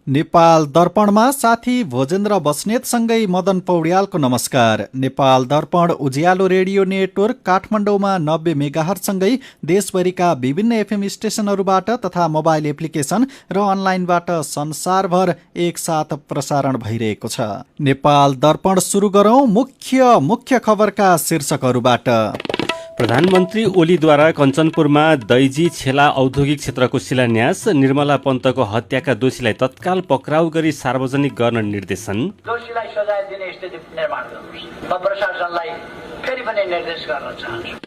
नेपाल दर्पणमा साथी भोजेन्द्र बस्नेतसँगै मदन पौड्यालको नमस्कार। नेपाल दर्पण उज्यालो रेडियो नेटवर्क काठमाडौँमा 90 मेगाहर्जसँगै देशभरिका विभिन्न एफएम स्टेशनहरूबाट तथा मोबाइल एप्लिकेसन र अनलाइनबाट संसारभर एकसाथ प्रसारण भइरहेको छ। नेपाल दर्पण सुरु गरौं मुख्य खबरका शीर्षकहरूबाट। प्रधानमन्त्री ओलीद्वारा कञ्चनपुरमा दैजी छेला औद्योगिक क्षेत्रको शिलान्यास, निर्मला पन्तको हत्याका दोषीलाई तत्काल पक्राउ गरी सार्वजनिक गर्न निर्देशन। दोषीलाई सजाय दिने स्थिति निर्माण गर्नुहोस्। म प्रशासनलाई फेरि पनि निर्देश गर्न चाहन्छु।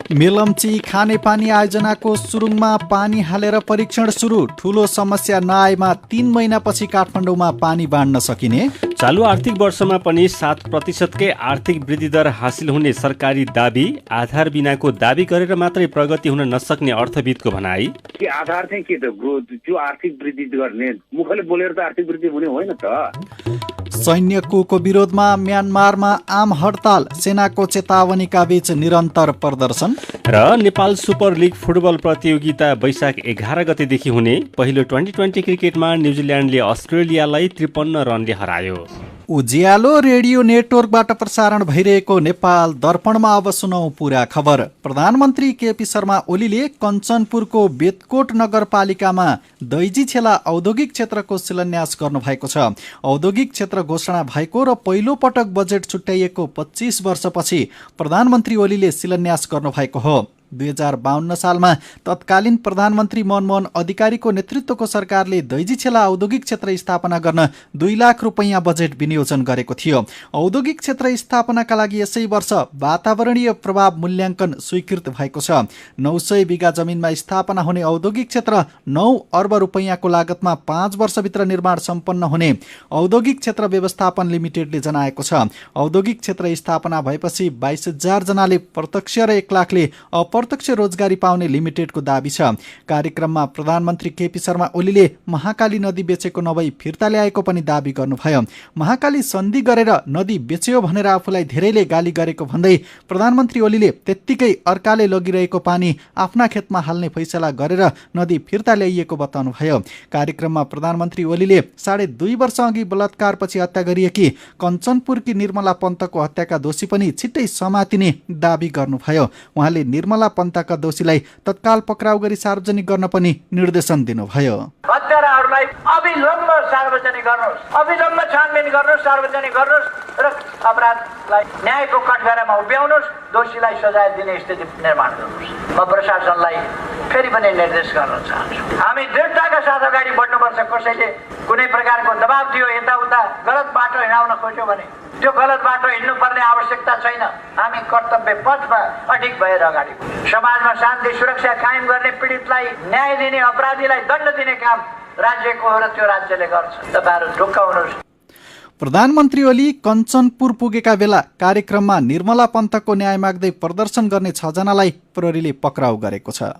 मेलम्ची खानेपानी आयोजनाको सुरुङमा पानी हालेर परीक्षण सुरु। ठूलो समस्या नआएमा 3 महिनापछि काठमाडौँमा पानी बाँड्न सकिने। चालु आर्थिक वर्षमा पनि 7% आर्थिक वृद्धि दर हासिल हुने सरकारी दाबी। आधार बिनाको दाबी गरेर मात्रै प्रगति हुन नसक्ने अर्थविदको भनाई। आधार चाहिँ के त, जो आर्थिक वृद्धि गर्ने मुखले बोलेर त आर्थिक वृद्धि हुने होइन त। सैन्य कुको विरोधमा म्यानमारमा आम हडताल, सेनाको चेतावनीका बीच निरन्तर प्रदर्शन। र नेपाल सुपर लिग फुटबल प्रतियोगिता वैशाख 11 गतेदेखि हुने। पहिलो 2020 क्रिकेटमा न्युजिल्यान्डले अस्ट्रेलियालाई 53 रनले हरायो। उज्यालो रेडियो नेटवर्कबाट प्रसारण भइरहेको नेपाल दर्पणमा अब सुनौ पूरा खबर। प्रधानमन्त्री केपी शर्मा ओलीले कञ्चनपुरको बेतकोट नगरपालिकामा दैजी छेला औद्योगिक क्षेत्रको शिलान्यास गर्नुभएको छ। औद्योगिक क्षेत्र घोषणा भएको र पहिलो पटक बजेट छुट्याइएको 25 वर्षपछि प्रधानमन्त्री ओलीले शिलान्यास गर्नुभएको हो। 2052 सालमा तत्कालीन प्रधानमन्त्री मनमोहन अधिकारीको नेतृत्वको सरकारले दैजी छेला औद्योगिक क्षेत्र स्थापना गर्न 2 लाख रुपैयाँ बजेट विनियोजन गरेको थियो। औद्योगिक क्षेत्र स्थापनाका लागि यसै वर्ष वातावरणीय प्रभाव मूल्याङ्कन स्वीकृत भएको छ। 900 बिघा जमिनमा स्थापना हुने औद्योगिक क्षेत्र 9 अर्ब रुपैयाँको लागतमा 5 वर्षभित्र निर्माण सम्पन्न हुने औद्योगिक क्षेत्र व्यवस्थापन लिमिटेडले जनाएको छ। औद्योगिक क्षेत्र स्थापना भएपछि 22,000 जनाले प्रत्यक्ष र 1 लाखले प्रत्यक्ष रोजगारी पाउने लिमिटेडको दाबी छ। कार्यक्रममा प्रधानमन्त्री केपी शर्मा ओलीले महाकाली नदी बेचेको नभई फिर्ता ल्याएको पनि दाबी गर्नुभयो। महाकाली सन्धि गरेर नदी बेच्यो भनेर आफूलाई धेरैले गाली गरेको भन्दै प्रधानमन्त्री ओलीले त्यत्तिकै अर्काले लगिरहेको पानी आफ्ना खेतमा हाल्ने फैसला गरेर नदी फिर्ता ल्याइएको बताउनुभयो। कार्यक्रममा प्रधानमन्त्री ओलीले 2.5 वर्ष अघि बलात्कारपछि हत्या गरिएकी कञ्चनपुरकी निर्मला पन्तको हत्याका दोषी पनि छिट्टै समातिने दाबी गर्नुभयो। उहाँले निर्मला पन्तका दोषीलाई तत्काल पक्राउ गरी सार्वजनिक गर्न पनि निर्देशन दिनुभयो। हत्याराहरूलाई अविलम्ब सार्वजनिक गर्नुहोस्, अविलम्ब छानबिन गर्नुहोस्, सार्वजनिक गर्नुहोस् र अपराधलाई न्यायको कठघरामा उभ्याउनुहोस्। दोषीलाई सजाय दिने स्थिति निर्माण गर्नुहोस्। म प्रशासनलाई फेरि पनि निर्देश गर्न चाहन्छु। हामी दृढताका साथ अगाडि बढ्नुपर्छ। कसैले कुनै प्रकारको दबाब दियो, यताउता गलत बाटो हिँडाउन खोज्यो भने त्यो गलत बाटो हिँड्नुपर्ने आवश्यकता छैन। हामी कर्तव्य पथमा अडिग भएर अगाडि समाजमा शान्ति सुरक्षा कायम गर्ने, पीडितलाई न्याय दिने, अपराधीलाई दण्ड दिने काम राज्यको हो र त्यो राज्यले गर्छ। तपाईहरु ढुक्क हुनुहोस्। प्रधानमन्त्री ओली कञ्चनपुर पुगेका बेला कार्यक्रममा निर्मला पन्तको न्याय माग्दै प्रदर्शन गर्ने 6 जनालाई प्रहरीले पक्राउ गरेको छ।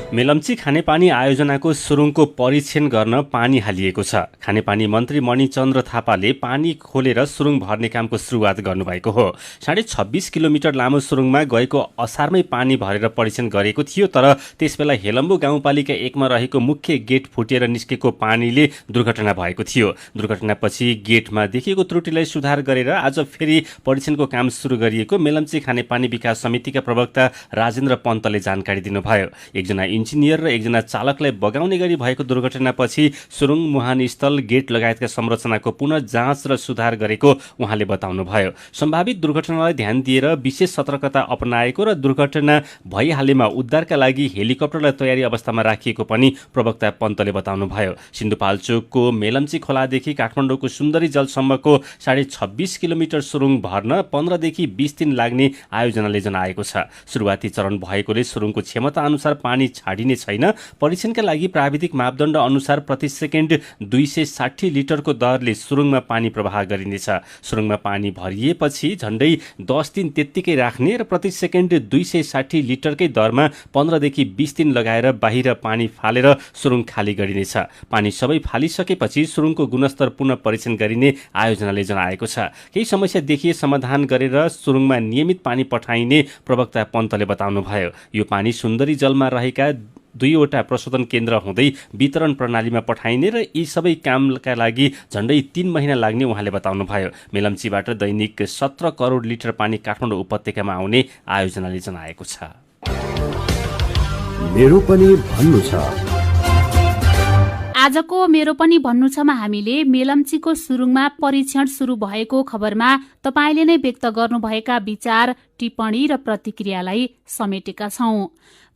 मेलम्ची खानेपानी आयोजनाको सुरुङको परीक्षण गर्न पानी हालिएको छ। खानेपानी मन्त्री मणिचन्द्र थापाले पानी खोलेर सुरुङ भर्ने कामको सुरुवात गर्नुभएको हो। 26.5 किलोमिटर लामो सुरुङमा गएको असारमै पानी भरेर परीक्षण गरेको थियो, तर त्यसबेला हेलम्बु गाउँपालिका 1 मा रहेको मुख्य गेट फुटेर निस्केको पानीले दुर्घटना भएको थियो। दुर्घटनापछि गेटमा देखिएको त्रुटिलाई सुधार गरेर आज फेरि परीक्षणको काम सुरु गरिएको मेलम्ची खानेपानी विकास समितिका प्रवक्ता राजेन्द्र पन्तले जानकारी दिनुभयो। एकजना इन्जिनियर र एकजना चालकलाई बगाउने गरी भएको दुर्घटनापछि सुरुङ, मुहानस्थल, गेट लगायतका संरचनाको पुनः जाँच र सुधार गरेको उहाँले बताउनुभयो। सम्भावित दुर्घटनालाई ध्यान दिएर विशेष सतर्कता अपनाएको र दुर्घटना भइहालेमा उद्धारका लागि हेलिकप्टरलाई तयारी अवस्थामा राखिएको पनि प्रवक्ता पन्तले बताउनुभयो। सिन्धुपाल्चोकको मेलम्ची खोलादेखि काठमाडौँको सुन्दरी जलसम्मको 26.5 किलोमिटर सुरुङ भर्न 15 देखि 20 दिन लाग्ने आयोजनाले जनाएको छ। सुरुवाती चरण भएकोले सुरुङको क्षमता अनुसार पानी छाडिने छैन। परीक्षणका लागि प्राविधिक मापदण्ड अनुसार प्रति सेकेन्ड 260 लिटरको दरले सुरुङमा पानी प्रवाह गरिनेछ। सुरुङमा पानी भरिएपछि झण्डै 10 दिन त्यत्तिकै राख्ने र प्रति सेकेन्ड 260 लिटरकै दरमा 15 देखि 20 दिन लगाएर बाहिर पानी फालेर सुरुङ खाली गरिनेछ। पानी सबै फालिसकेपछि सुरुङको गुणस्तर पुनः परीक्षण गरिने आयोजनाले जनाएको छ। केही समस्या देखिए समाधान गरेर सुरुङमा नियमित पानी पठाइने प्रवक्ता पन्तले बताउनुभयो। यो पानी सुन्दरी जलमा रहेका 2वटा प्रशोधन केन्द्र हुँदै वितरण प्रणालीमा पठाइने र यी सबै कामका लागि झण्डै 3 महिना लाग्ने उहाँले बताउनुभयो। मेलम्चीबाट दैनिक 17 करोड लिटर पानी काठमाडौँ उपत्यकामा आउने आयोजनाले जनाएको छ। मेरो पनि भन्नु छ। आजको मेरो पनि भन्नु छमा हामीले मेलम्चीको सुरुङमा परीक्षण सुरु भएको खबरमा तपाईँले नै व्यक्त गर्नुभएका विचार, टिप्पणी र प्रतिक्रियालाई समेटेका छौं।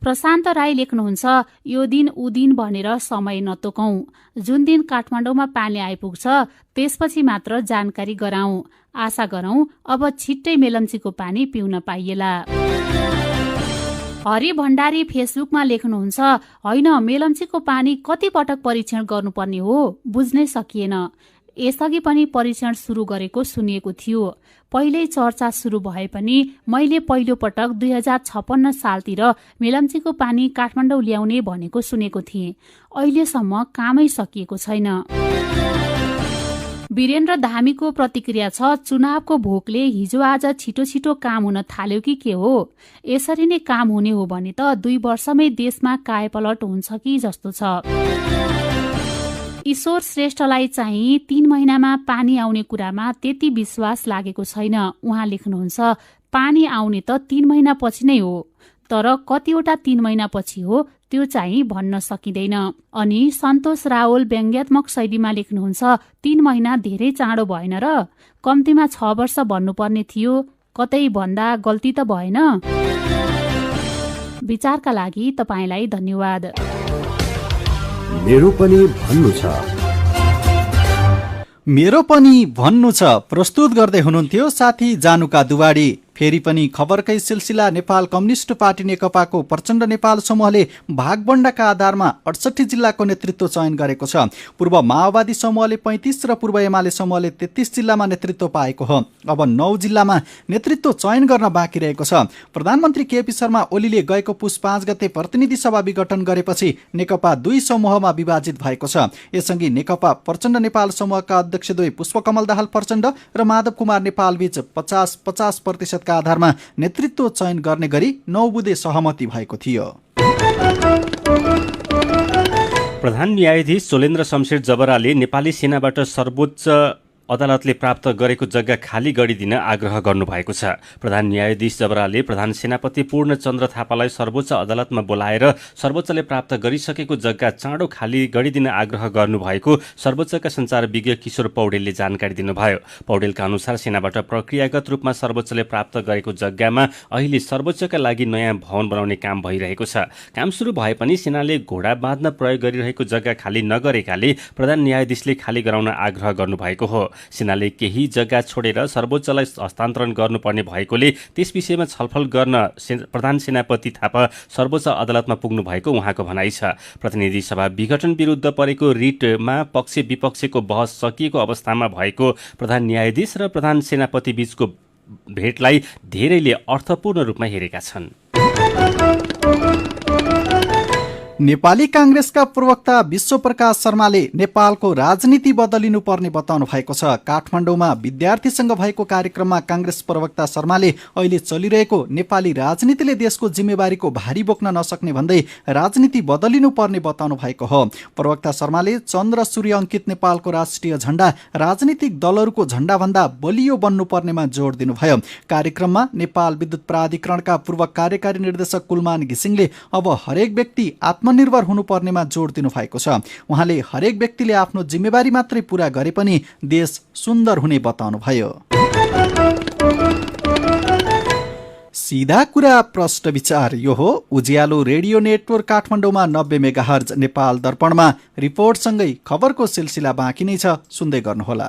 प्रशान्त राई लेख्नुहुन्छ, यो दिन ऊ दिन भनेर समय नतोकौं। जुन दिन काठमाडौँमा पानी आइपुग्छ त्यसपछि मात्र जानकारी गराउँ। आशा गरौं अब छिट्टै मेलम्चीको पानी पिउन पाइएला। हरि भण्डारी फेसबुकमा लेख्नुहुन्छ, होइन मेलम्चीको पानी कति पटक परीक्षण गर्नुपर्ने हो बुझ्नै सकिएन। यसअघि पनि परीक्षण सुरु गरेको सुनिएको थियो। पहिल्यै चर्चा सुरु भए पनि मैले पहिलो पटक 2056 सालतिर मेलम्चीको पानी काठमाडौँ ल्याउने भनेको सुनेको थिएँ। अहिलेसम्म कामै सकिएको छैन। वीरेन्द्र धामीको प्रतिक्रिया छ, चुनावको भोकले हिजो आज छिटो छिटो काम हुन थाल्यो कि के हो? यसरी नै काम हुने हो भने त 2 वर्षमै देशमा कायापलट हुन्छ कि जस्तो छ। ईश्वर श्रेष्ठलाई चाहिँ 3 महिनामा पानी आउने कुरामा त्यति विश्वास लागेको छैन। उहाँ लेख्नुहुन्छ, पानी आउने त 3 महिनापछि नै हो, तर कतिवटा 3 महिनापछि हो त्यो चाहिँ भन्न सकिँदैन। अनि सन्तोष रावल व्यङ्ग्यात्मक शैलीमा लेख्नुहुन्छ, 3 महिना धेरै चाँडो भएन र? कम्तीमा 6 वर्ष भन्नुपर्ने थियो, कतै भन्दा गल्ती त भएन? विचारका लागि तपाईँलाई धन्यवाद। मेरो पनि भन्नु छ। मेरो पनि भन्नु छ प्रस्तुत गर्दै हुनुहुन्थ्यो साथी जानुका दुवाडी। फेरि पनि खबरकै सिलसिला। नेपाल कम्युनिस्ट पार्टी नेकपाको प्रचण्ड नेपाल समूहले भागबण्डाका आधारमा 68 जिल्लाको नेतृत्व चयन गरेको छ। पूर्व माओवादी समूहले 35 र पूर्व एमाले समूहले 33 जिल्लामा नेतृत्व पाएको हो। अब 9 जिल्लामा नेतृत्व चयन गर्न बाँकी रहेको छ। प्रधानमन्त्री केपी शर्मा ओलीले गएको पुस 5 गते प्रतिनिधि सभा विघटन गरेपछि नेकपा 2 समूहमा विभाजित भएको छ। यसअघि नेकपा प्रचण्ड नेपाल समूहका अध्यक्षद्वय पुष्पकमल दाहाल प्रचण्ड र माधव कुमार नेपाल बीच 50-50% का आधारमा नेतृत्व चयन गर्ने गरी 9 बुँदे सहमति भएको थियो। प्रधान न्यायाधीश सोलेन्द्र शमशेर जबराले नेपाली सेनाबाट सर्वोच्च अदालतले प्राप्त गरेको जग्गा खाली गरिदिन आग्रह गर्नुभएको छ। प्रधान न्यायाधीश जबराले प्रधान सेनापति पूर्णचन्द्र थापालाई सर्वोच्च अदालतमा बोलाएर सर्वोच्चले प्राप्त गरिसकेको जग्गा चाँडो खाली गरिदिन आग्रह गर्नुभएको सर्वोच्चका सञ्चार विज्ञ किशोर पौडेलले जानकारी दिनुभयो। पौडेलका अनुसार सेनाबाट प्रक्रियागत रूपमा सर्वोच्चले प्राप्त गरेको जग्गामा अहिले सर्वोच्चका लागि नयाँ भवन बनाउने काम भइरहेको छ। काम सुरु भए पनि सेनाले घोडा बाँध्न प्रयोग गरिरहेको जग्गा खाली नगरेकाले प्रधान न्यायाधीशले खाली गराउन आग्रह गर्नुभएको हो। सेनाले केही जग्गा छोडेर सर्वोच्चलाई हस्तान्तरण गर्नुपर्ने भएकोले त्यस विषयमा छलफल गर्न प्रधान सेनापति थापा सर्वोच्च अदालतमा पुग्नु भएको उहाँको भनाइ छ। प्रतिनिधि सभा विघटन विरुद्ध परेको रिटमा पक्ष विपक्षको बहस सकिएको अवस्थामा भएको प्रधान न्यायाधीश र प्रधान सेनापति बीचको भेटलाई धेरैले अर्थपूर्ण रूपमा हेरेका छन्। नेपाली कांग्रेसका प्रवक्ता विश्वप्रकाश शर्माले नेपालको राजनीति बदलिनु पर्ने बताउनु भएको छ। काठमाडौँमा विद्यार्थीसँग भएको कार्यक्रममा कांग्रेस प्रवक्ता शर्माले अहिले चलिरहेको नेपाली राजनीतिले देशको जिम्मेवारीको भारी बोक्न नसक्ने भन्दै राजनीति बदलिनु पर्ने बताउनु भएको हो। प्रवक्ता शर्माले चन्द्र सूर्य अंकित नेपालको राष्ट्रिय झण्डा राजनीतिक दलहरूको झण्डाभन्दा बलियो बन्नुपर्नेमा जोड दिनुभयो। कार्यक्रममा नेपाल विद्युत प्राधिकरणका पूर्व कार्यकारी निर्देशक कुलमान घिसिङले अब हरेक व्यक्ति आत्मनिर्भर हुनुपर्नेमा जोड दिनु भएको छ। उहाँले हरेक व्यक्तिले आफ्नो जिम्मेवारी मात्रै पूरा गरे पनि देश सुन्दर हुने बताउनु भयो। सीधा कुरा प्रष्ट विचार, यो हो उज्यालो रेडियो नेटवर्क काठमाडौँमा 90 मेगाहर्ज, नेपाल दर्पणमा रिपोर्टसँगै खबरको सिलसिला बाँकी नै छ, सुन्दै गर्नुहोला।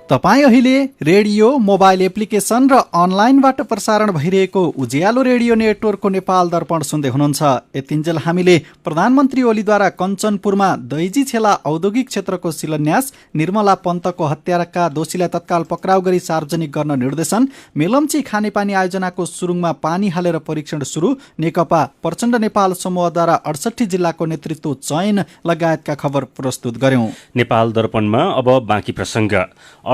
तपाईँ अहिले रेडियो, मोबाइल एप्लिकेसन र अनलाइनबाट प्रसारण भइरहेको उज्यालो रेडियो नेटवर्कको नेपाल दर्पण सुन्दै हुनुहुन्छ। यतिन्जेल हामीले प्रधानमन्त्री ओलीद्वारा कञ्चनपुरमा दैजी छेला औद्योगिक क्षेत्रको शिलान्यास, निर्मला पन्तको हत्याका दोषीलाई तत्काल पक्राउ गरी सार्वजनिक गर्न निर्देशन, मेलम्ची खानेपानी आयोजनाको सुरुङमा पानी हालेर परीक्षण सुरु, नेकपा प्रचण्ड नेपाल समूहद्वारा 68 जिल्लाको नेतृत्व चयन लगायतका खबर प्रस्तुत गर्यौं। नेपाल दर्पणमा अब बाँकी प्रसङ्ग।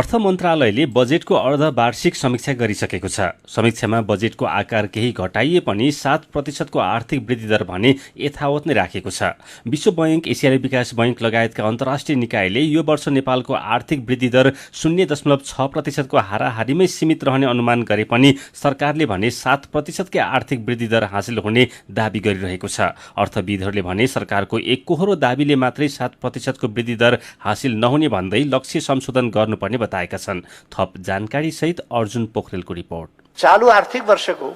अर्थ मन्त्रालयले बजेटको अर्धवार्षिक समीक्षा गरिसकेको छ। समीक्षामा बजेटको आकार केही घटाइए पनि 7% आर्थिक वृद्धि दर भने यथावत नै राखेको छ। विश्व बैंक, एसियाली विकास बैंक लगायतका अन्तर्राष्ट्रिय निकायले यो वर्ष नेपालको आर्थिक वृद्धि दर 0.6% को हाराहारीमै सीमित रहने अनुमान गरे पनि सरकारले भने 7% आर्थिक वृद्धि दर हासिल हुने दावी गरिरहेको छ। अर्थविदहरूले भने सरकारको एककोहोरो दावीले मात्रै 7% को वृद्धि दर हासिल नहुने भन्दै लक्ष्य संशोधन गर्नुपर्ने बताएका छन्। थप जानकारी सहित अर्जुन पोखरेलको रिपोर्ट। चालू आर्थिक वर्षको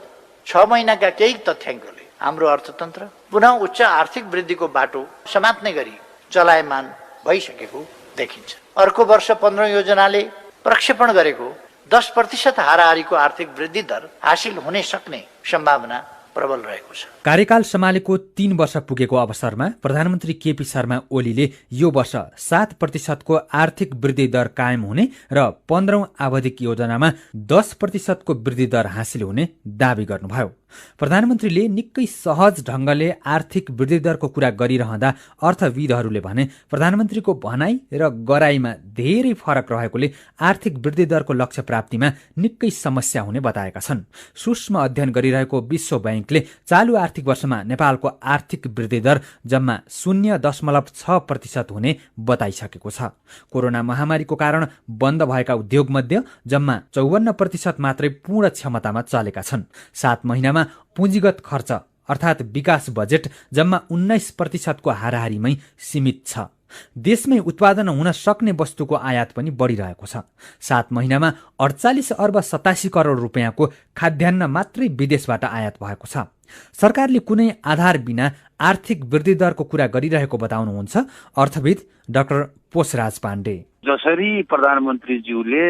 6 महिनाका केही तथ्याङ्कले हाम्रो अर्थतन्त्र पुनः उच्च आर्थिक वृद्धिको बाटो समात्ने गरी चलायमान भइसकेको देखिन्छ। अर्को वर्ष 15 योजनाले प्रक्षेपण गरेको 10% हाराहारीको आर्थिक वृद्धि दर हासिल हुने सक्ने सम्भावना प्रबल रहेको छ। कार्यकाल सम्हालेको 3 वर्ष पुगेको अवसरमा प्रधानमन्त्री केपी शर्मा ओलीले यो वर्ष 7% को आर्थिक वृद्धि दर कायम हुने र 15औं आवधिक योजनामा 10% को वृद्धि दर हासिल हुने दावी गर्नुभयो। प्रधानमन्त्रीले निकै सहज ढंगले आर्थिक वृद्धि दरको कुरा गरिरहँदा अर्थविदहरूले भने प्रधानमन्त्रीको भनाई र गराईमा धेरै फरक रहेकोले आर्थिक वृद्धि दरको लक्ष्य प्राप्तिमा निकै समस्या हुने बताएका छन्। सूक्ष्म अध्ययन गरिरहेको विश्व बैंकले चालू आर्थिक वर्षमा नेपालको आर्थिक वृद्धि दर जम्मा 0.6% हुने बताइसकेको छ। कोरोना महामारीको कारण बन्द भएका उद्योग मध्ये जम्मा 54% मात्रै पूर्ण क्षमतामा चलेका छन्। 7 महिनामा पुँजीगत खर्च अर्थात् विकास बजेट जम्मा 19% को हाराहारीमै सीमित छ। देशमै उत्पादन हुन सक्ने वस्तुको आयात पनि बढिरहेको छ। 7 महिनामा 48 अर्ब 87 करोड रुपियाँको खाद्यान्न मात्रै विदेशबाट आयात भएको छ। सरकारले कुनै आधार बिना आर्थिक वृद्धि दरको कुरा गरिरहेको बताउनुहुन्छ अर्थविद डाक्टर पोषराज पाण्डे। जसरी प्रधानमन्त्रीज्यूले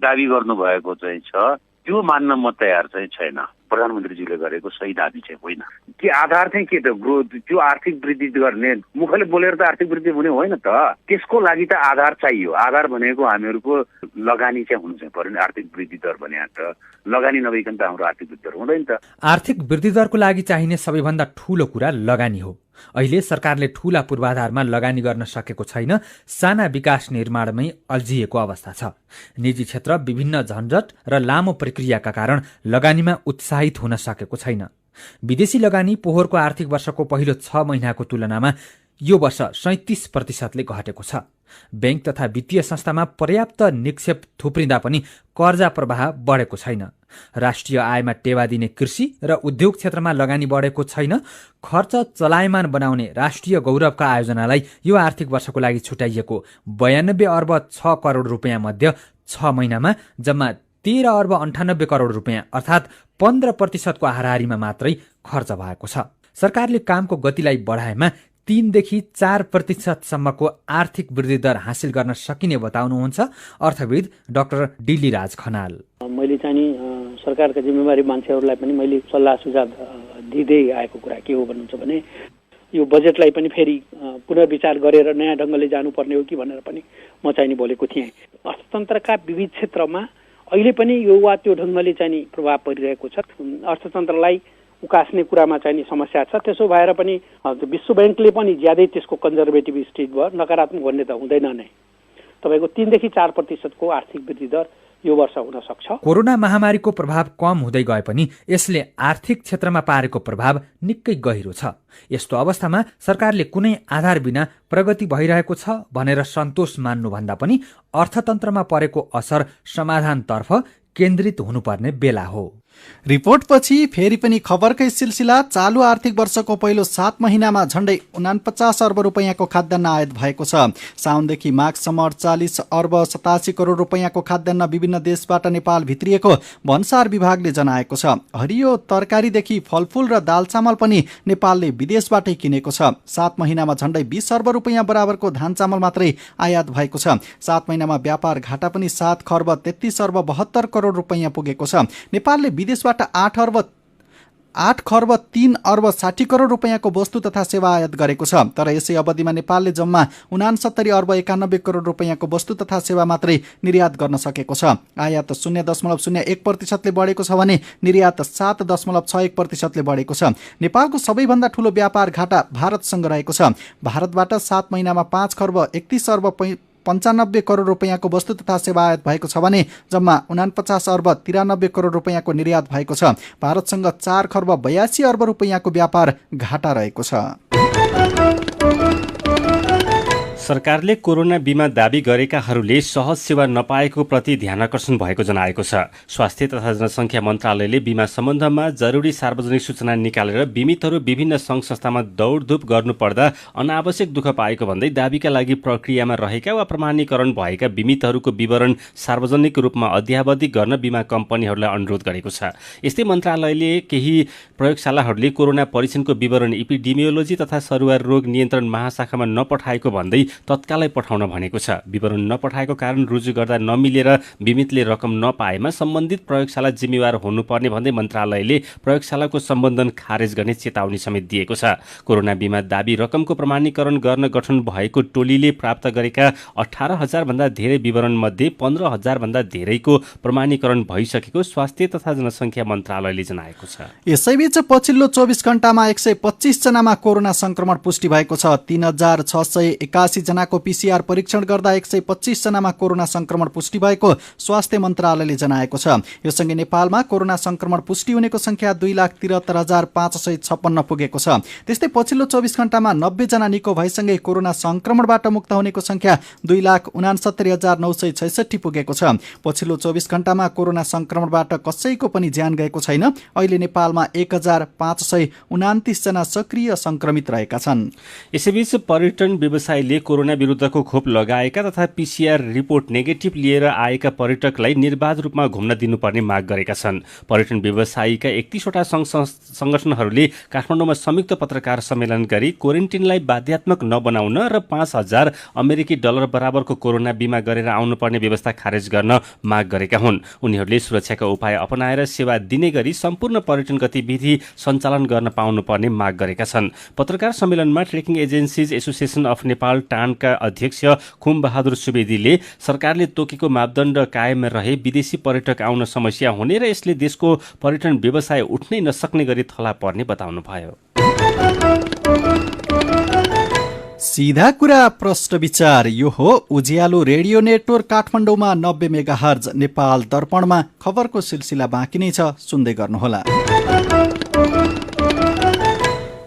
दावी गर्नुभएको चाहिँ छ त्यो मान्न म तयार चाहिँ छैन। प्रधानमन्त्रीज्यूले गरेको सही दावी चाहिँ होइन। कि आधार चाहिँ के त ग्रोथ, त्यो आर्थिक वृद्धि गर्ने मुखले बोलेर त आर्थिक वृद्धि हुने होइन त। त्यसको लागि त आधार चाहियो। आधार भनेको हामीहरूको लगानी चाहिँ हुनु चाहिँ पर्यो। आर्थिक वृद्धि दर भने त लगानी नभइकन त हाम्रो आर्थिक वृद्धि दर हुँदैन त। आर्थिक वृद्धि दरको लागि चाहिने सबैभन्दा ठूलो कुरा लगानी हो। अहिले सरकारले ठूला पूर्वाधारमा लगानी गर्न सकेको छैन। साना विकास निर्माणमै अल्झिएको अवस्था छ। निजी क्षेत्र विभिन्न झन्झट र लामो प्रक्रियाका कारण लगानीमा उत्साहित हुन सकेको छैन। विदेशी लगानी पोहोरको आर्थिक वर्षको पहिलो 6 महिनाको तुलनामा यो वर्ष 37%ले घटेको छ। बैंक तथा वित्तीय संस्थामा पर्याप्त निक्षेप थुप्रिँदा पनि कर्जा प्रवाह बढेको छैन। राष्ट्रिय आयमा टेवा दिने कृषि र उद्योग क्षेत्रमा लगानी बढेको छैन। खर्च चलायमान बनाउने राष्ट्रिय गौरवका आयोजनालाई यो आर्थिक वर्षको लागि छुट्याइएको 92 अर्ब 6 करोड रुपियाँ मध्ये 6 महिनामा जम्मा 13 अर्ब 98 करोड रुपियाँ अर्थात् 15% को हाराहारीमा मात्रै खर्च भएको छ। सरकारले कामको गतिलाई बढाएमा 3 देखि 4% सम्मको आर्थिक वृद्धि दर हासिल गर्न सकिने बताउनुहुन्छ अर्थविद डाक्टर डिल्ली राज खनाल। मैले चाहिँ सरकारका जिम्मेवारी मान्छेहरूलाई पनि मैले सल्लाह सुझाव दिँदै आएको कुरा के हो भन्नुहुन्छ भने यो बजेटलाई पनि फेरि पुनर्विचार गरेर नयाँ ढङ्गले जानुपर्ने हो कि भनेर पनि म चाहिँ नि बोलेको थिएँ। अर्थतन्त्रका विविध क्षेत्रमा अहिले पनि यो वा त्यो ढङ्गले चाहिँ नि प्रभाव परिरहेको छ। अर्थतन्त्रलाई उकास्ने कुरामा चाहिँ नि समस्या छ। त्यसो भएर पनि विश्व बैंकले पनि ज्यादै त्यसको कन्जर्भेटिभ स्टेज भयो। नकारात्मक भन्ने त हुँदैन नै। तपाईँको 3 देखि 4% को आर्थिक वृद्धि दर यो वर्ष हुन सक्छ। कोरोना महामारीको प्रभाव कम हुँदै गए पनि यसले आर्थिक क्षेत्रमा पारेको प्रभाव निकै गहिरो छ। यस्तो अवस्थामा सरकारले कुनै आधार बिना प्रगति भइरहेको छ भनेर सन्तोष मान्नुभन्दा पनि अर्थतन्त्रमा परेको असर समाधानतर्फ केन्द्रित हुनुपर्ने बेला हो। रिपोर्टपछि फेरि पनि खबरकै सिलसिला। चालू आर्थिक वर्षको पहिलो 7 महिनामा झण्डै 49 अर्ब रुपियाँको खाद्यान्न आयात भएको छ। साउनदेखि माघसम्म 48 अर्ब 87 करोड रुपियाँको खाद्यान्न विभिन्न देशबाट नेपाल भित्रिएको भन्सार विभागले जनाएको छ। हरियो तरकारीदेखि फलफूल र दाल चामल पनि नेपालले विदेशबाटै किनेको छ। 7 महिनामा झण्डै 20 अर्ब रुपियाँ बराबरको धान चामल मात्रै आयात भएको छ। 7 महिनामा व्यापार घाटा पनि 7 खर्ब 33 अर्ब 72 करोड रुपियाँ पुगेको छ। नेपालले विदेशबाट 8 खर्ब 3 अर्ब 60 करोड रुपियाँको वस्तु तथा सेवा आयात गरेको छ। तर यसै अवधिमा नेपालले जम्मा 69 अर्ब 91 करोड रुपियाँको वस्तु तथा सेवा मात्रै निर्यात गर्न सकेको छ। आयात 0.01%ले बढेको छ भने निर्यात 7.61%ले बढेको छ। नेपालको सबैभन्दा ठूलो व्यापार घाटा भारतसँग रहेको छ। भारतबाट 7 महिनामा 5 खर्ब 31 अर्ब 95 करोड रुपियाँको वस्तु तथा सेवा आयात भएको छ भने जम्मा 49 अर्ब 93 करोड रुपियाँको निर्यात भएको छ। भारतसँग 4 खर्ब 82 अर्ब रुपियाँको व्यापार घाटा रहेको छ। सरकारले कोरोना बिमा दावी गरेकाहरूले सहज सेवा नपाएको प्रति ध्यानकर्षण भएको जनाएको छ। स्वास्थ्य तथा जनसङ्ख्या मन्त्रालयले बिमा सम्बन्धमा जरुरी सार्वजनिक सूचना निकालेर बिमितहरू विभिन्न सङ्घ संस्थामा दौडधुप गर्नुपर्दा अनावश्यक दुःख पाएको भन्दै दावीका लागि प्रक्रियामा रहेका वा प्रमाणीकरण भएका बिमितहरूको विवरण सार्वजनिक रूपमा अध्यावधि गर्न बिमा कम्पनीहरूलाई अनुरोध गरेको छ। यस्तै मन्त्रालयले केही प्रयोगशालाहरूले कोरोना परीक्षणको विवरण एपिडेमियोलोजी तथा सरुवा रोग नियन्त्रण महाशाखामा नपठाएको भन्दै तत्कालै पठाउन भनेको छ। विवरण नपठाएको कारण रुजु गर्दा नमिलेर बिमितले रकम नपाएमा सम्बन्धित प्रयोगशाला जिम्मेवार हुनुपर्ने भन्दै मन्त्रालयले प्रयोगशालाको सम्बन्धन खारेज गर्ने चेतावनी समेत दिएको छ। कोरोना बिमा दावी रकमको प्रमाणीकरण गर्न गठन भएको टोलीले प्राप्त गरेका 18,000 भन्दा धेरै विवरण मध्ये 15,000 भन्दा धेरैको प्रमाणीकरण भइसकेको स्वास्थ्य तथा जनसङ्ख्या मन्त्रालयले जनाएको छ। यसैबीच पछिल्लो 24 घण्टामा 125 जनामा कोरोना संक्रमण पुष्टि भएको छ। 3,681 जनाको PCR परीक्षण गर्दा 125 जनामा कोरोना संक्रमण पुष्टि भएको स्वास्थ्य मन्त्रालयले जनाएको छ। यो सँगै नेपालमा कोरोना संक्रमण पुष्टि हुनेको संख्या 2,73,556 पुगेको छ। त्यस्तै पछिल्लो 24 घण्टामा 90 जना निको भएसँगै कोरोना संक्रमणबाट मुक्त हुनेको संख्या 2,69,966 पुगेको छ। पछिल्लो 24 घण्टामा कोरोना संक्रमणबाट कसैको पनि ज्यान गएको छैन। अहिले नेपालमा 1,529 जना सक्रिय संक्रमित रहेका छन्। यसैबीच पर्यटन व्यवसायीले कोरोना विरुद्धको खोप लगाएका तथा PCR रिपोर्ट नेगेटिभ लिएर आएका पर्यटकलाई निर्बाध रूपमा घुम्न दिनुपर्ने माग गरेका छन्। पर्यटन व्यवसायीका 31 वटा संगठनहरूले काठमाडौँमा संयुक्त पत्रकार सम्मेलन गरी क्वारेन्टिनलाई बाध्यात्मक नबनाउन र 5,000 अमेरिकी डलर बराबरको कोरोना बिमा गरेर आउनुपर्ने व्यवस्था खारेज गर्न माग गरेका हुन्। उनीहरूले सुरक्षाका उपाय अपनाएर सेवा दिने गरी सम्पूर्ण पर्यटन गतिविधि सञ्चालन गर्न पाउनुपर्ने माग गरेका छन्। पत्रकार सम्मेलनमा trekking agencies association of Nepal टानका अध्यक्ष खुम बहादुर सुवेदीले सरकारले तोकेको मापदण्ड कायम रहे विदेशी पर्यटक आउन समस्या हुने र यसले देशको पर्यटन व्यवसाय उठ्नै नसक्ने गरी थला पर्ने बताउनुभयो। सीधा कुरा प्रश्न विचार यो हो उज्यालो रेडियो नेटवर्क काठमाडौँमा 90 मेगाहर्ज। नेपाल दर्पणमा खबरको सिलसिला बाँकी नै छ, सुन्दै गर्नुहोला।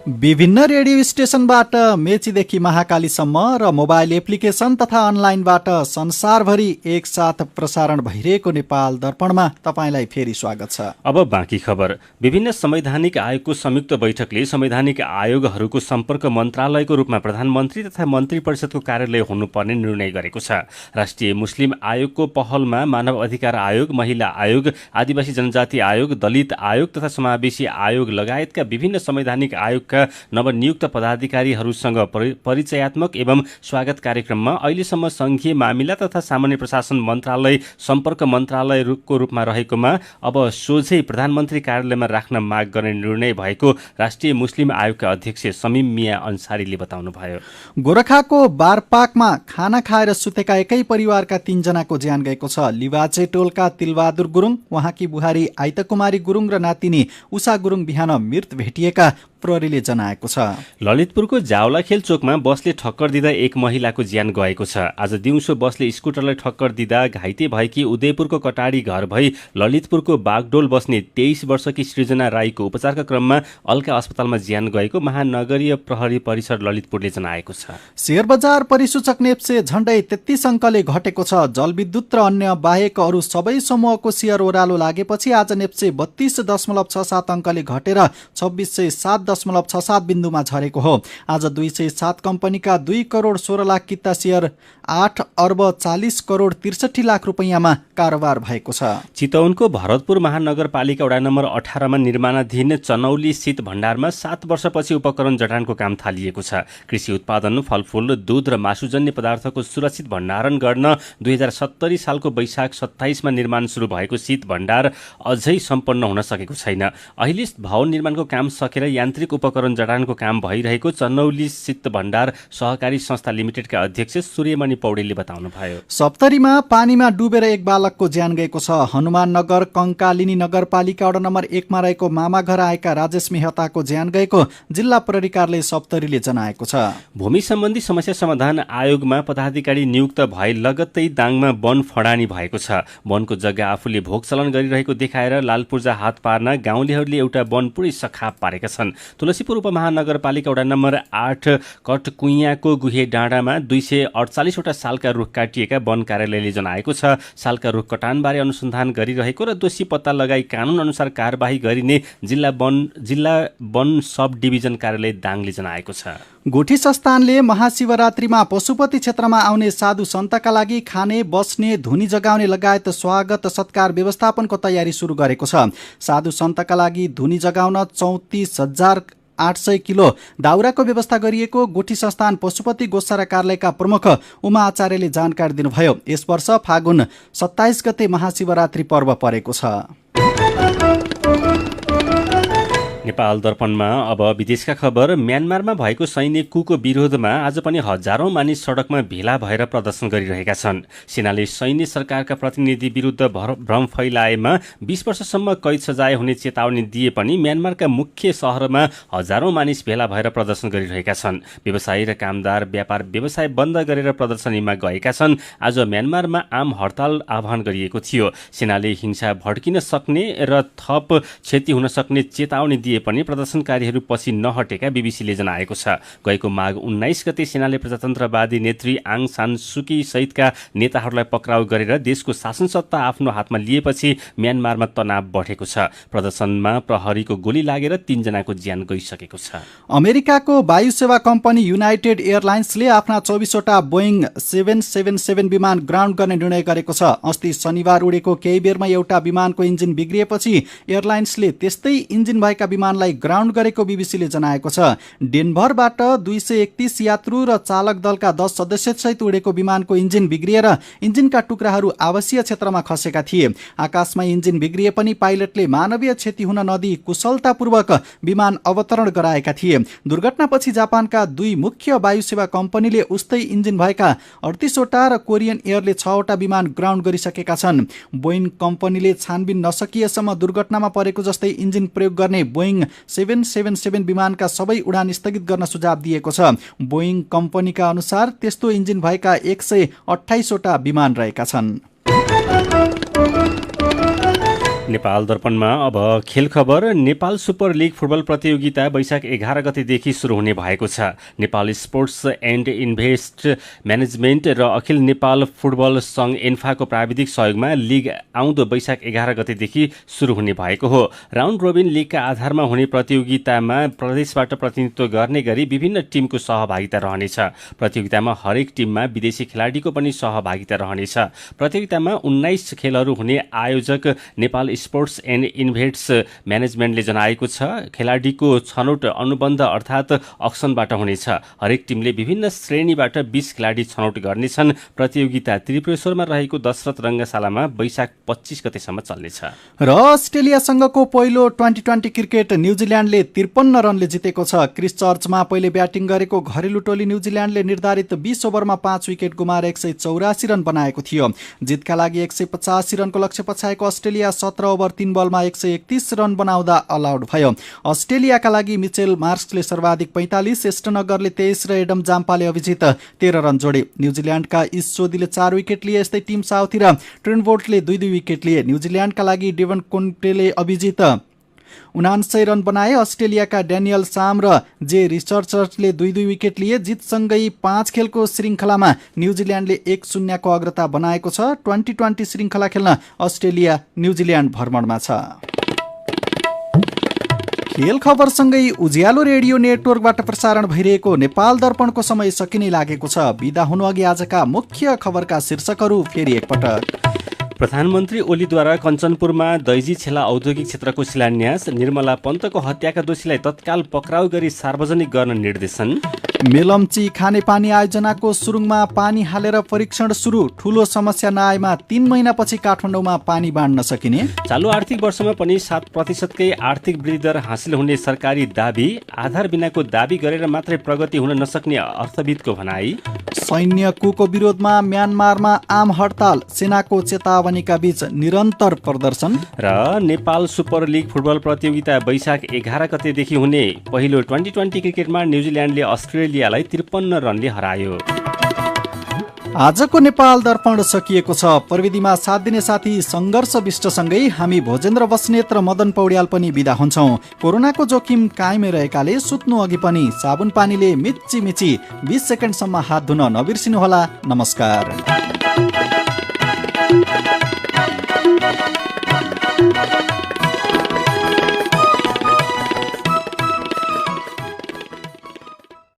विभिन्न रेडियो स्टेशनबाट मेचीदेखि महाकालीसम्म र मोबाइल एप्लिकेसन तथा अनलाइनबाट संसारभरि एकसाथ प्रसारण भइरहेको नेपाल दर्पणमा तपाईँलाई फेरि स्वागत छ। अब बाँकी खबर। विभिन्न संवैधानिक आयोगको संयुक्त बैठकले संवैधानिक आयोगहरूको सम्पर्क मन्त्रालयको रूपमा प्रधानमन्त्री तथा मन्त्री परिषदको कार्यालय हुनुपर्ने निर्णय गरेको छ। राष्ट्रिय मुस्लिम आयोगको पहलमा मानव अधिकार आयोग, महिला आयोग, आदिवासी जनजाति आयोग, दलित आयोग तथा समावेशी आयोग लगायतका विभिन्न संवैधानिक आयोगका नवनियुक्त पदाधिकारीहरूसँग परिचयात्मक एवं स्वागत कार्यक्रममा अहिलेसम्म संघीय मामिला तथा सामान्य प्रशासन मन्त्रालय सम्पर्क मन्त्रालयको रूपमा रहेकोमा अब सोझै प्रधानमन्त्री कार्यालयमा राख्न माग गर्ने निर्णय भएको राष्ट्रिय मुस्लिम आयोगका अध्यक्ष समीम मिया अन्सारीले बताउनुभयो। गोरखाको बारपाकमा खाना खाएर सुतेका एकै परिवारका 3 जनाको ज्यान गएको छ। लिवाचे टोलका तिलबहादुर गुरुङ, उहाँकी बुहारी आइतकुमारी गुरुङ र नातिनी उषा गुरुङ बिहान मृत भेटिएका प्रहरीले जनाएको छ। ललितपुरको जावलाखेल चोकमा बसले ठक्कर दिँदा एक महिलाको ज्यान गएको छ। आज दिउँसो बसले स्कुटरलाई ठक्कर दिँदा घाइते भएकी उदयपुरको कटाडी घर भई ललितपुरको बागडोल बस्ने 23 वर्षकी सृजना राईको उपचारका क्रममा अल्का अस्पतालमा ज्यान गएको महानगरीय प्रहरी परिसर ललितपुरले जनाएको छ। शेयर बजार परिसूचक नेप्से झण्डै 33 अङ्कले घटेको छ। जलविद्युत र अन्य बाहेक अरू सबै समूहको शेयर ओह्रालो लागेपछि आज नेप्से 32.67 अङ्कले घटेर 2607.67 बिन्दुमा झरेको हो। आज 207 कम्पनीका 2 करोड 16 लाख किता शेयर 8 अर्ब 40 करोड 63 लाख रुपैयाँमा कारोबार भएको छ। चितवनको भरतपुर महानगरपालिका वडा नम्बर 18 मा निर्माणाधीन चनौली शीत भण्डारमा 7 वर्षपछि उपकरण जडानको काम थालिएको छ। कृषि उत्पादन, फलफूल, दूध र मासुजन्य पदार्थको सुरक्षित भण्डारण गर्न 2070 सालको वैशाख 27 मा निर्माण सुरु भएको शीत भण्डार अझै सम्पन्न हुन सकेको छैन। अहिले भवन निर्माणको काम सकेर यान्त्रिक उपकरण जडानको काम भइरहेको चनौली शीत भण्डार सहकारी संस्था लिमिटेडका अध्यक्ष सूर्यमणि पौडेलले बताउनुभयो। सप्तरीमा पानीमा डुबेर एक बालकको ज्यान गएको छ। हनुमान नगर कंकालिनी नगरपालिका वडा नम्बर 1 मा रहेको मामाघर आएका राजेश मेहताको ज्यान गएको जिल्ला प्रहरी कार्यालय सप्तरीले जनाएको छ। भूमि सम्बन्धी समस्या समाधान आयोगमा पदाधिकारी नियुक्त भए लगत्तै दाङमा वन फडानी भएको छ। वनको जग्गा आफूले भोग चलन गरिरहेको देखाएर लालपूर्जा हात पार्न गाउँलेहरूले एउटा वन पुरै सखाप पारेका छन्। तुलसीपुर उपमहानगरपालिका वडा नम्बर 8 कटकुइयाको गुहे डाँडामा 248 वटा सालका रुख काटिएका वन कार्यालयले जनाएको छ। सालका रुख कटानबारे अनुसन्धान गरिरहेको र दोषी पत्ता लगाई कानून अनुसार कारबाही गरिने जिल्ला वन सब डिभिजन कार्यालय दाङले जनाएको छ। गोठी संस्थानले महाशिवरात्रिमा पशुपति क्षेत्रमा आउने साधु सन्तका लागि खाने, बस्ने, धुनी जगाउने लगायत स्वागत सत्कार व्यवस्थापनको तयारी सुरु गरेको छ। साधु सन्तका लागि धुनी जगाउन 34,800 किलो दाउराको व्यवस्था गरिएको गोठी संस्थान पशुपति गोसारा कार्यालयका प्रमुख उमा आचार्यले जानकारी दिनुभयो। यस वर्ष फागुन 27 गते महाशिवरात्रि पर्व परेको छ। नेपाल दर्पणमा अब विदेशका खबर। म्यानमारमा भएको सैन्य कुको विरोधमा आज पनि हजारौं मानिस सडकमा भेला भएर प्रदर्शन गरिरहेका छन्। सेनाले सैन्य सरकारका प्रतिनिधि विरुद्ध भ्रम फैलाएमा 20 वर्षसम्म कैद सजाय हुने चेतावनी दिए पनि म्यानमारका मुख्य शहरमा हजारौं मानिस भेला भएर प्रदर्शन गरिरहेका छन्। व्यवसायी र कामदार व्यापार व्यवसाय बन्द गरेर प्रदर्शनीमा गएका छन्। आज म्यानमारमा आम हडताल आह्वान गरिएको थियो। सेनाले हिंसा भड्किन सक्ने र थप क्षति हुन सक्ने चेतावनी दिए पनि प्रदर्शनकारीहरू पछि नहटेका बीबीसीले जनाएको छ। गएको माघ 19 गते सेनाले प्रजातन्त्रवादी नेत्री आङ सान सुकी सहितका नेताहरूलाई पक्राउ गरेर देशको शासनसत्ता आफ्नो हातमा लिएपछि म्यानमारमा तनाव बढेको छ। प्रदर्शनमा प्रहरीको गोली लागेर 3 जनाको ज्यान गइसकेको छ। अमेरिकाको वायु सेवा कम्पनी युनाइटेड एयरलाइन्सले आफ्ना 24 वटा बोइङ 777 विमान ग्राउन्ड गर्ने निर्णय गरेको छ। अस्ति शनिबार उडेको केही बेरमा एउटा विमानको इन्जिन बिग्रिएपछि एयरलाइन्सले त्यस्तै इन्जिन भएका विमानलाई ग्राउन्ड गरेको बीबीसीले जनाएको छ। डेनभरबाट 231 यात्रु र चालक दलका 10 सदस्यसहित उडेको विमानको इन्जिन बिग्रिएर इन्जिनका टुक्राहरू आवासीय क्षेत्रमा खसेका थिए। आकाशमा इन्जिन बिग्रिए पनि पाइलटले मानवीय क्षति हुन नदिई कुशलतापूर्वक विमान अवतरण गराएका थिए। दुर्घटनापछि जापानका 2 मुख्य वायु सेवा कम्पनीले उस्तै इन्जिन भएका 38 वटा र कोरियन एयरले 6 वटा विमान ग्राउन्ड गरिसकेका छन्। बोइङ कम्पनीले छानबिन नसकिएसम्म दुर्घटनामा परेको जस्तै इन्जिन प्रयोग गर्ने बोइङ 777 विमानका सबै उडान स्थगित गर्न सुझाव दिएको छ। बोइङ कम्पनीका अनुसार त्यस्तो इन्जिन भएका 128 वटा विमान रहेका छन्। नेपाल दर्पणमा अब खेल खबर। नेपाल सुपर लिग फुटबल प्रतियोगिता वैशाख 11 गतेदेखि सुरु हुने भएको छ। Nepal sports and invest management र अखिल नेपाल फुटबल सङ्घ एन्फाको प्राविधिक सहयोगमा लिग आउँदो वैशाख 11 गतेदेखि सुरु हुने भएको हो। राउन्ड रोबिन लिगका आधारमा हुने प्रतियोगितामा प्रदेशबाट प्रतिनिधित्व गर्ने गरी विभिन्न टिमको सहभागिता रहनेछ। प्रतियोगितामा हरेक टिममा विदेशी खेलाडीको पनि सहभागिता रहनेछ। प्रतियोगितामा 19 खेलहरू हुने आयोजक नेपाल स्पोर्ट्स एन्ड इन्भेस्ट्स म्यानेजमेन्टले जनाएको छ। खेलाडीको छनौट अनुबन्ध अर्थात् अक्सनबाट हुनेछ। हरेक टिमले विभिन्न श्रेणीबाट 20 खेलाडी छनौट गर्नेछन्। प्रतियोगिता त्रिपुरेश्वरमा रहेको दशरथ रङ्गशालामा वैशाख 25 गतेसम्म चल्नेछ। र अस्ट्रेलियासँगको पहिलो 2020 क्रिकेट न्युजिल्यान्डले 53 रनले जितेको छ। क्रिस्टचर्चमा पहिले ब्याटिङ गरेको घरेलु टोली न्युजिल्यान्डले निर्धारित 20 ओभरमा 5 विकेट गुमाएर 184 रन बनाएको थियो। जितका लागि 185 रनको लक्ष्य पछाएको अस्ट्रेलिया 17 ओभर 3 बलमा 131 रन बनाउँदा अल आउट भयो। अस्ट्रेलियाका लागि मिचेल मार्क्सले सर्वाधिक 45, एस्टनगरले 23 र एडम जाम्पाले अभिजित 13 रन जोडे। न्युजिल्यान्डका इस्सोदीले 4 विकेट लिए। यस्तै टिम साउथी र ट्रेन्टवोल्टले 2-2 विकेट लिए। न्युजिल्यान्डका लागि डेभन कोन्टेले अभिजित 79 रन बनाए। अस्ट्रेलियाका ड्यानियल साम र जे रिचर्ड्सले 2-2 विकेट लिए। जितसँगै 5 खेलको श्रृङ्खलामा न्युजिल्यान्डले 1-0 को अग्रता बनाएको छ। 2020 श्रृङ्खला खेल्न अस्ट्रेलिया न्युजिल्यान्ड भ्रमणमा छ। खेल खबरसँगै उज्यालो रेडियो नेटवर्कबाट प्रसारण भइरहेको नेपाल दर्पणको समय सकिने लागेको छ। बिदा हुनुअघि आजका मुख्य खबरका शीर्षकहरू फेरि एकपटक। प्रधानमन्त्री ओलीद्वारा कञ्चनपुरमा दैजी छेला औद्योगिक क्षेत्रको शिलान्यास। निर्मला पन्तको हत्याका दोषीलाई तत्काल पक्राउ गरी सार्वजनिक गर्न निर्देशन। मेलम्ची खानेपानी आयोजनाको सुरुङमा पानी हालेर परीक्षण सुरु। ठूलो समस्या नआएमा 3 महिनापछि काठमाडौँमा पानी बाँड्न सकिने। चालु आर्थिक वर्षमा पनि 7%कै आर्थिक वृद्धि दर हासिल हुने सरकारी दाबी। आधार बिनाको दाबी गरेर मात्रै प्रगति हुन नसक्ने अर्थविदको भनाई। सैन्य कुको विरोधमा म्यानमारमा आम हडताल। सेनाको चेतावनीका बीच निरन्तर प्रदर्शन। र नेपाल सुपर लिग फुटबल प्रतियोगिता वैशाख 11 गतेदेखि हुने। पहिलो 2020 क्रिकेटमा न्युजिल्यान्डले अस्ट्रेलियालाई 53 रनले हरायो। आजको नेपाल दर्पण सकिएको छ। प्रविधिमा साथ दिने साथी सङ्घर्ष विष्टसँगै हामी भोजेन्द्र बस्नेत र मदन पौड्याल पनि बिदा हुन्छौँ। कोरोनाको जोखिम कायमै रहेकाले सुत्नु अघि पनि साबुन पानीले मिची मिची 20 सेकेन्डसम्म हात धुन नबिर्सिनुहोला। नमस्कार।